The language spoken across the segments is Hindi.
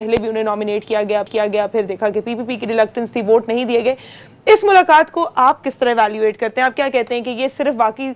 पहले भी उन्हें नॉमिनेट किया गया, फिर देखा कि पीपीपी की रिलक्टेंस थी, वोट नहीं दिए गए। इस मुलाकात को आप किस तरह वैल्यूएट करते हैं? आप क्या कहते हैं कि ये सिर्फ वाकई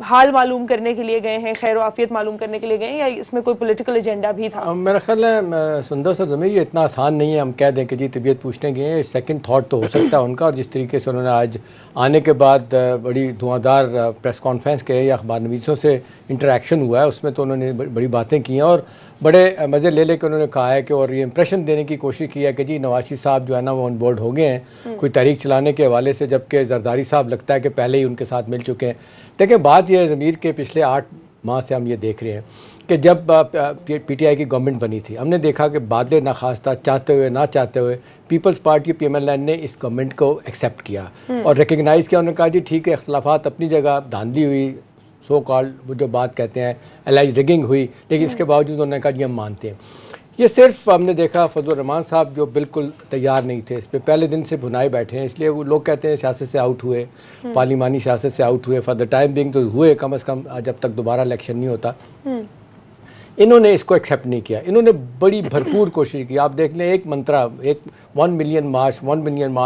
हाल मालूम करने के लिए गए हैं, खैर आफियत मालूम करने के लिए गए हैं, या इसमें कोई पॉलिटिकल एजेंडा भी था? मेरा ख्याल है सुंदर सर ज़मीर, ये इतना आसान नहीं है हम कह दें कि जी तबीयत पूछने गए हैं। सेकंड थॉट तो हो सकता है उनका, और जिस तरीके से उन्होंने आज आने के बाद बड़ी धुआंधार प्रेस कॉन्फ्रेंस के या अखबार नवीसों से इंटरेक्शन हुआ है, उसमें तो उन्होंने बड़ी बातें की हैं और बड़े मज़े ले लेकर उन्होंने कहा है कि, और ये इंप्रेशन देने की कोशिश की है कि जी नवाज शरीफ साहब जो है ना वो ऑन बोर्ड हो गए हैं कोई तहरीक चलाने के हवाले से, जबकि जरदारी साहब लगता है कि पहले ही उनके साथ मिल चुके हैं। देखिए बात यह है ज़मीर के पिछले 8 माह से हम ये देख रहे हैं कि जब पीटीआई की गवर्नमेंट बनी थी, हमने देखा कि बादले नाखास्ता चाहते हुए ना चाहते हुए पीपल्स पार्टी PMLN ने इस गवर्नमेंट को एक्सेप्ट किया और रिकग्नाइज़ किया। उन्होंने कहा जी ठीक है, इख्तलाफात अपनी जगह, धांधली हुई, सो कॉल्ड वो जो बात कहते हैं एलाइज रिगिंग हुई, लेकिन इसके बावजूद उन्होंने कहा जी हम मानते हैं। ये सिर्फ हमने देखा फजलुर रहमान साहब जो बिल्कुल तैयार नहीं थे, इस पर पहले दिन से भुनाए बैठे हैं, इसलिए वो लोग कहते हैं सियासत से आउट हुए, पार्लिमानी सियासत से आउट हुए। फॉर द टाइम बिंग तो हुए, कम से कम जब तक दोबारा इलेक्शन नहीं होता। इन्होंने इसको एक्सेप्ट नहीं किया, इन्होंने बड़ी भरपूर कोशिश की। आप देख लें एक मंत्रा, एक 1 मिलियन मार्च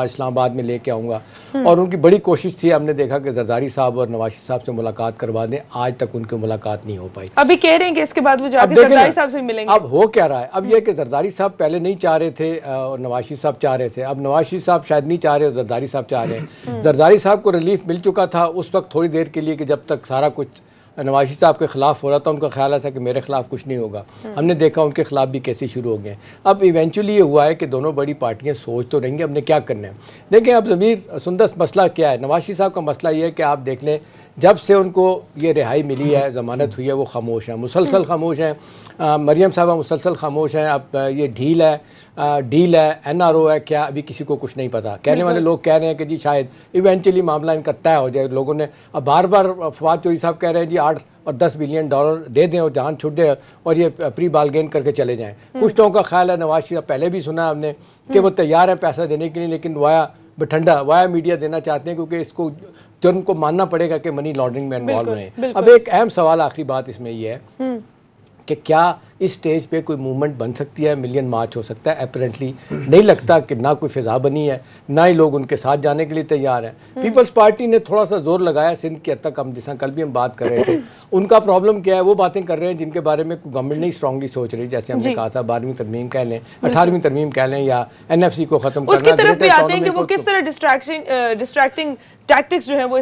इस्लामाबाद में लेके आऊँगा, और उनकी बड़ी कोशिश थी। हमने देखा कि जरदारी साहब और नवाज शरीफ साहब से मुलाकात करवा दें, आज तक उनकी मुलाकात नहीं हो पाई। अभी कह रहे हैं कि इसके बाद वो जाके जरदारी साहब से मिलेंगे। अब हो क्या रहा है, अब ये कि जरदारी साहब पहले नहीं चाह रहे थे और नवाज शरीफ साहब चाह रहे थे, अब नवाज शरीफ साहब शायद नहीं चाह रहे और जरदारी साहब चाह रहे हैं। जरदारी साहब को रिलीफ मिल चुका था उस वक्त थोड़ी देर के लिए कि जब तक सारा कुछ नवाज शरीफ साहब के खिलाफ हो रहा था, उनका ख्याल था कि मेरे खिलाफ कुछ नहीं होगा। हमने देखा उनके खिलाफ भी कैसे शुरू हो गए। अब इवेंचुअली ये हुआ है कि दोनों बड़ी पार्टियां सोच तो रहेंगी हमने क्या करना है। देखें अब ज़मीर सुंदर मसला क्या है, नवाज शरीफ साहब का मसला ये है कि आप देख लें जब से उनको ये रिहाई मिली है, ज़मानत हुई है, वो खामोश हैं, मुसलसल खामोश हैं। मरियम साहबा मुसलसल खामोश हैं। अब ये डील है NRO है, क्या अभी किसी को कुछ नहीं पता। कहने वाले लोग कह रहे हैं कि जी शायद इवेंचुअली मामला इनका तय हो जाए। लोगों ने अब बार बार फवाद चौधरी साहब कह रहे हैं जी 8 और 10 बिलियन डॉलर दे दें और जान छुट दे और ये प्री बालगेन करके चले जाएँ। कुछ लोगों का ख्याल है, नवाज शरीफ पहले भी सुना हमने कि वो तैयार है पैसा देने के लिए, लेकिन वाया मीडिया देना चाहते हैं, क्योंकि इसको जो उनको मानना पड़ेगा कि मनी लॉन्ड्रिंग में इन्वॉल्व हैं। अब एक अहम सवाल, आखिरी बात इसमें यह है कि क्या इस स्टेज पे कोई मूवमेंट बन सकती है, मिलियन मार्च हो सकता है? अपेरेंटली नहीं लगता कि ना कोई फिजा बनी है, ना ही लोग उनके साथ जाने के लिए तैयार हैं। पीपल्स पार्टी ने थोड़ा सा जोर लगाया सिंध की हद तक, हम जिस कल भी हम बात कर रहे थे। उनका प्रॉब्लम क्या है, वो बातें कर रहे हैं जिनके बारे में गवर्नमेंट नहीं स्ट्रांगली सोच रही। जैसे हमने कहा था 12वीं तरमीम कह लें, 18वीं तरमीम कह लें, या NFC को खत्म करना। उसकी तरफ भी आते हैं कि वो किस तरह डिस्ट्रैक्टिंग टैक्टिक्स जो है वो